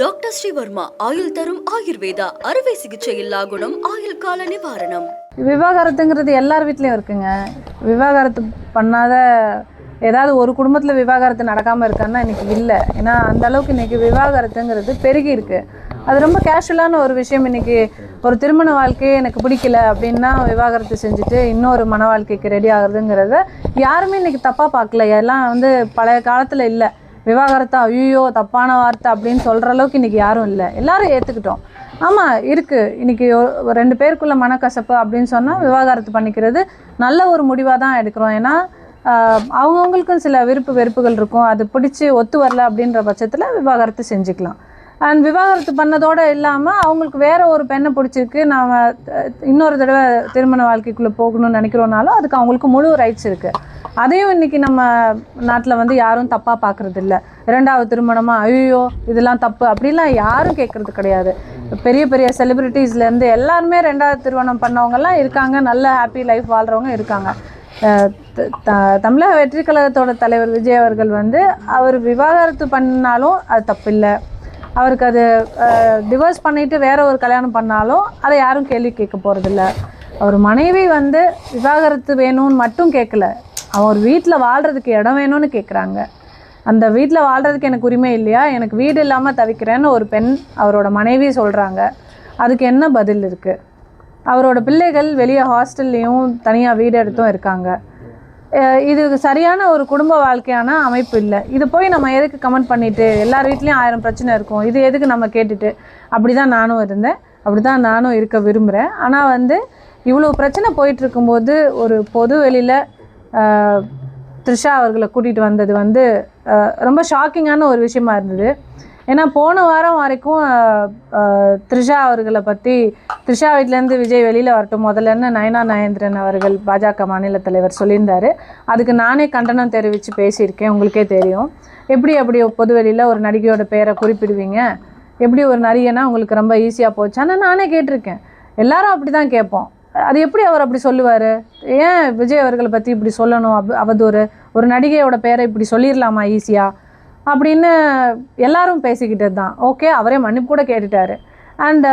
Doctor Sreevarma ஆயுள் தரும் ஆயுர்வேதா அறுவை சிகிச்சையில்லா குணம் ஆயுள் கால நிவாரணம். விவாகரத்துங்கிறது எல்லார் வீட்லேயும் இருக்குங்க. விவாகரத்து பண்ணாத ஏதாவது ஒரு குடும்பத்தில் விவாகரத்து நடக்காமல் இருக்கான்னா இன்றைக்கி இல்லை. ஏன்னா அந்த அளவுக்கு இன்றைக்கி விவாகரத்துங்கிறது பெருகி இருக்குது. அது ரொம்ப கேஷுவலான ஒரு விஷயம். இன்றைக்கி ஒரு திருமண வாழ்க்கையே எனக்கு பிடிக்கல அப்படின்னா விவாகரத்து செஞ்சுட்டு இன்னொரு மன வாழ்க்கைக்கு ரெடி ஆகுறதுங்கிறத யாருமே இன்றைக்கி தப்பாக பார்க்கல. எல்லாம் பழைய காலத்தில் இல்லை, விவாகரத்தா ஐயோ தப்பான வார்த்தை அப்படின்னு சொல்கிற அளவுக்கு இன்றைக்கி யாரும் இல்லை, எல்லோரும் ஏற்றுக்கிட்டோம். ஆமாம் இருக்குது, இன்றைக்கி ரெண்டு பேருக்குள்ள மனக்கசப்பு அப்படின்னு சொன்னால் விவாகரத்து பண்ணிக்கிறது நல்ல ஒரு முடிவாக தான் எடுக்கிறோம். ஏன்னா அவங்கவுங்களுக்கும் சில விருப்பு வெறுப்புகள் இருக்கும், அது பிடிச்சி ஒத்து வரல அப்படின்ற பட்சத்தில் விவாகரத்து செஞ்சுக்கலாம். அண்ட் விவாகரத்து பண்ணதோடு இல்லாமல் அவங்களுக்கு வேறு ஒரு பெண்ணை பிடிச்சிருக்கு, நாம் இன்னொரு தடவை திருமண வாழ்க்கைக்குள்ளே போகணும்னு நினைக்கிறோனாலும் அதுக்கு அவங்களுக்கு முழு ரைட்ஸ் இருக்குது. அதையும் இன்றைக்கி நம்ம நாட்டில் யாரும் தப்பாக பார்க்குறது இல்லை. இரண்டாவது திருமணமாக ஐயோ இதெல்லாம் தப்பு அப்படிலாம் யாரும் கேட்குறது கிடையாது. பெரிய பெரிய செலிப்ரிட்டிஸ்லேருந்து எல்லாருமே ரெண்டாவது திருமணம் பண்ணவங்கெல்லாம் இருக்காங்க, நல்ல ஹாப்பி லைஃப் வாழ்கிறவங்க இருக்காங்க. தமிழக வெற்றி கழகத்தோட தலைவர் விஜய் அவர்கள் அவர் விவாகரத்து பண்ணாலும் அது தப்பில்லை, அவருக்கு அது டிவோர்ஸ் பண்ணிவிட்டு வேற ஒரு கல்யாணம் பண்ணாலும் அதை யாரும் கேள்வி கேட்க போகிறதில்ல. அவர் மனைவி விவாகரத்து வேணும்னு மட்டும் கேட்கல, அவர் வீட்டில் வாழ்கிறதுக்கு இடம் வேணும்னு கேட்குறாங்க. அந்த வீட்டில் வாழ்கிறதுக்கு எனக்கு உரிமை இல்லையா, எனக்கு வீடு இல்லாமல் தவிக்கிறேன்னு ஒரு பெண் அவரோட மனைவி சொல்கிறாங்க. அதுக்கு என்ன பதில் இருக்குது? அவரோட பிள்ளைகள் வெளியே ஹாஸ்டல்லையும் தனியாக வீடு எடுத்தும் இருக்காங்க. இது சரியான ஒரு குடும்ப வாழ்க்கையான அமைப்பு இல்லை. இது போய் நம்ம எதுக்கு கமெண்ட் பண்ணிவிட்டு எல்லார் வீட்லேயும் 1000 பிரச்சனை இருக்கும், இது எதுக்கு நம்ம கேட்டுட்டு? அப்படி தான் நானும் இருந்தேன், அப்படி தான் நானும் இருக்க விரும்புகிறேன். ஆனால் இவ்வளோ பிரச்சனை போயிட்டுருக்கும்போது ஒரு பொது வெளியில் த்ரிஷா அவர்களை கூட்டிகிட்டு வந்தது ரொம்ப ஷாக்கிங்கான ஒரு விஷயமா இருந்தது. ஏன்னா போன வாரம் வரைக்கும் த்ரிஷா அவர்களை பற்றி த்ரிஷா வீட்டிலேருந்து விஜய் வெளியில் வரட்டும் முதல்லன்னு நயனா நாகேந்திரன் அவர்கள் பாஜக மாநில தலைவர் சொல்லியிருந்தார். அதுக்கு நானே கண்டனம் தெரிவித்து பேசியிருக்கேன், உங்களுக்கே தெரியும். அப்படி பொது வெளியில் ஒரு நடிகையோட பேரை குறிப்பிடுவீங்க? எப்படி ஒரு நடிகைனா உங்களுக்கு ரொம்ப ஈஸியாக போச்சான்னு நானே கேட்டிருக்கேன். எல்லாரும் அப்படி தான் கேட்போம். அது எப்படி அவர் அப்படி சொல்லுவார்? ஏன் விஜய் அவர்களை பற்றி இப்படி சொல்லணும்? அவதூறு, ஒரு நடிகையோட பேரை இப்படி சொல்லிடலாமா ஈஸியாக அப்படின்னு எல்லாரும் பேசிக்கிட்டது தான். ஓகே, அவரே மன்னிப்பு கூட கேட்டுட்டாரு. அண்ட்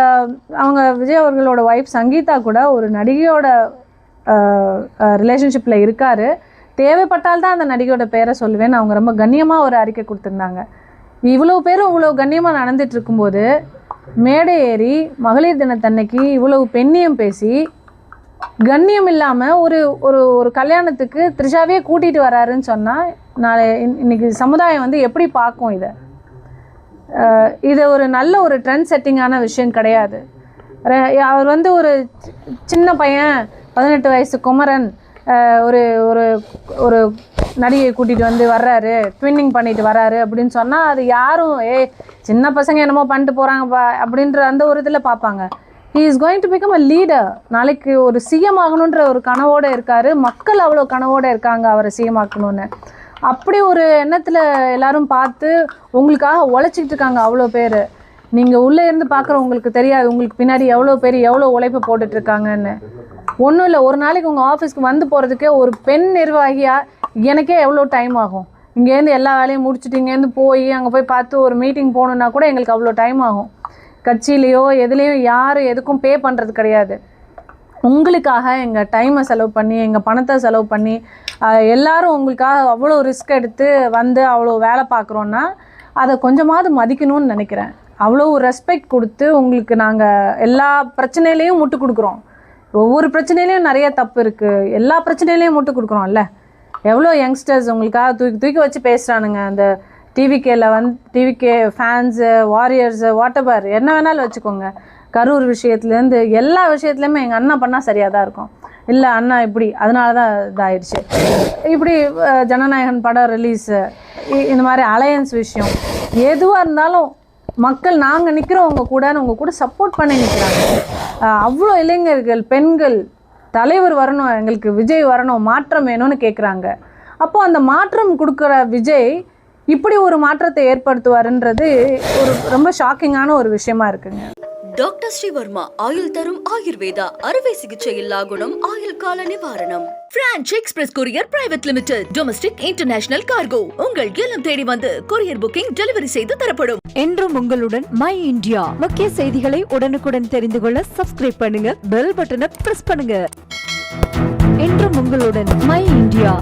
அவங்க விஜய் அவர்களோட ஒய்ஃப் சங்கீதா கூட ஒரு நடிகையோட ரிலேஷன்ஷிப்பில் இருக்கார், தேவைப்பட்டால் தான் அந்த நடிகையோட பேரை சொல்லுவேன்னு அவங்க ரொம்ப கண்ணியமாக ஒரு அறிக்கை கொடுத்துருந்தாங்க. இவ்வளோ பேரும் இவ்வளோ கண்ணியமாக நடந்துட்டு இருக்கும்போது மேடை ஏறி மகளிர் தினத்தன்னைக்கு இவ்வளவு பெண்ணியம் பேசி கண்ணியம் இல்லாமல் ஒரு ஒரு ஒரு கல்யாணத்துக்கு த்ரிஷாவே கூட்டிகிட்டு வராருன்னு சொன்னால் நாளை இன்னைக்கு சமுதாயம் எப்படி பார்க்கும்? இது ஒரு நல்ல ஒரு ட்ரெண்ட் செட்டிங்கான விஷயம் கிடையாது. அவர் ஒரு சின்ன பையன் 18 வயசு குமரன் ஒரு ஒரு ஒரு நடிகை கூட்டிகிட்டு வர்றாரு, ட்வின்னிங் பண்ணிட்டு வர்றாரு அப்படின்னு சொன்னால் அது யாரும் சின்ன பசங்க என்னமோ பண்ணிட்டு போகிறாங்கப்பா அப்படின்ற அந்த ஒரு இதில் பார்ப்பாங்க. he is going to become a leader. நாளைக்கு ஒரு சிஎம் ஆகணுன்ற ஒரு கனவோடு இருக்கார், மக்கள் அவ்வளோ கனவோடு இருக்காங்க அவரை சிஎம் ஆக்கணும்னு. அப்படி ஒரு எண்ணத்தில் எல்லாரும் பார்த்து உங்களுக்காக உழைச்சிக்கிட்டு இருக்காங்க அவ்வளோ பேர். நீங்கள் உள்ளே இருந்து பார்க்குற உங்களுக்கு தெரியாது, உங்களுக்கு பின்னாடி எவ்வளோ பேர் எவ்வளோ உழைப்பு போட்டுட்ருக்காங்கன்னு. ஒன்றும் இல்லை, ஒரு நாளைக்கு உங்கள் ஆஃபீஸ்க்கு போகிறதுக்கே ஒரு பெண் நிர்வாகியாக எனக்கே எவ்வளோ டைம் ஆகும். இங்கேருந்து எல்லா வேலையும் முடிச்சுட்டு இங்கேருந்து போய் அங்கே போய் பார்த்து ஒரு மீட்டிங் போகணுன்னா கூட எங்களுக்கு அவ்வளோ டைம் ஆகும். கட்சியிலையோ எதுலேயும் யாரும் எதுக்கும் பே பண்ணுறது கிடையாது. உங்களுக்காக எங்கள் டைமை செலவு பண்ணி எங்கள் பணத்தை செலவு பண்ணி எல்லாரும் உங்களுக்காக அவ்வளோ ரிஸ்க் எடுத்து அவ்வளோ வேலை பார்க்குறோன்னா அதை கொஞ்சமாவது மதிக்கணும்னு நினைக்கிறேன். அவ்வளோ ரெஸ்பெக்ட் கொடுத்து உங்களுக்கு நாங்கள் எல்லா பிரச்சனையிலையும் முட்டு கொடுக்குறோம். ஒவ்வொரு பிரச்சனையிலையும் நிறைய தப்பு இருக்குது, எல்லா பிரச்சனையிலையும் முட்டு கொடுக்குறோம்ல. எவ்வளோ யங்ஸ்டர்ஸ் உங்களுக்காக தூக்கி தூக்கி வச்சு பேசுகிறானுங்க. அந்த டிவிகேல டிவிகே ஃபேன்ஸு, வாரியர்ஸு, வாட்டவர் என்ன வேணாலும் வச்சுக்கோங்க. கரூர் விஷயத்துலேருந்து எல்லா விஷயத்துலையுமே எங்கள் அண்ணா பண்ணால் சரியாக தான் இருக்கும், இல்லை அண்ணா இப்படி அதனால தான் இதாகிடுச்சு, இப்படி ஜனநாயகன் படம் ரிலீஸு, இந்த மாதிரி அலையன்ஸ் விஷயம் எதுவாக இருந்தாலும் மக்கள் நாங்கள் நிற்கிறோம் உங்கள் கூட சப்போர்ட் பண்ணி நிற்கிறாங்க. அவ்வளோ இளைஞர்கள், பெண்கள், தலைவர் வரணும், எங்களுக்கு விஜய் வரணும், மாற்றம் வேணும்னு கேட்குறாங்க. அப்போது அந்த மாற்றம் கொடுக்குற விஜய் இப்படி ஒரு மாற்றத்தை ஏற்படுத்துவாருன்றது ஒரு ரொம்ப ஷாக்கிங்கான ஒரு விஷயமா இருக்குங்க. டாக்டர் ஸ்ரீவர்மா ஆயுள் தரும் ஆயுர்வேதா அறுவை சிகிச்சை இல்லா குணம் ஆயுள் கால நிவாரணம். Branch express courier private limited domestic international cargo உங்கள் இல்லம் தேடி வந்து கொரியர் புக்கிங் டெலிவரி செய்து தரப்படும். என்றும் உங்களுடன் மை இந்தியா. முக்கிய செய்திகளை உடனுக்குடன் தெரிந்து கொள்ள சப்ஸ்கிரைப் பண்ணுங்க, பெல் பட்டனை பிரஸ் பண்ணுங்க. என்றும் உங்களுடன் மை இந்தியா.